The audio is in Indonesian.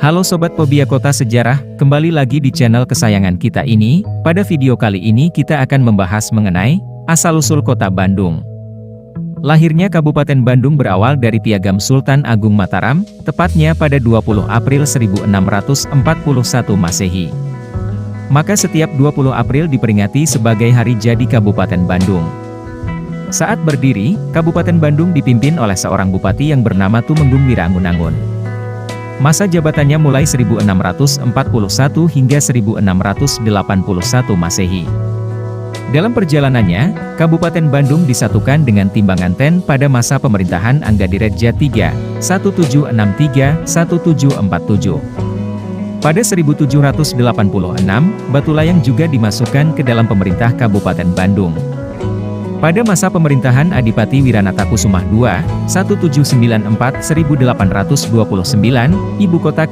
Halo Sobat Pobia Kota Sejarah, kembali lagi di channel kesayangan kita ini. Pada video kali ini kita akan membahas mengenai asal-usul kota Bandung. Lahirnya Kabupaten Bandung berawal dari Piagam Sultan Agung Mataram, tepatnya pada 20 April 1641 Masehi. Maka setiap 20 April diperingati sebagai hari jadi Kabupaten Bandung. Saat berdiri, Kabupaten Bandung dipimpin oleh seorang bupati yang bernama Tumenggung Wirangunangun. Masa jabatannya mulai 1641 hingga 1681 Masehi. Dalam perjalanannya, Kabupaten Bandung disatukan dengan Timbangan Ten pada masa pemerintahan Anggadirreja III, 1763-1747. Pada 1786, Batulayang juga dimasukkan ke dalam pemerintah Kabupaten Bandung. Pada masa pemerintahan Adipati Wiranata Kusumah II, 1794-1829, ibu kota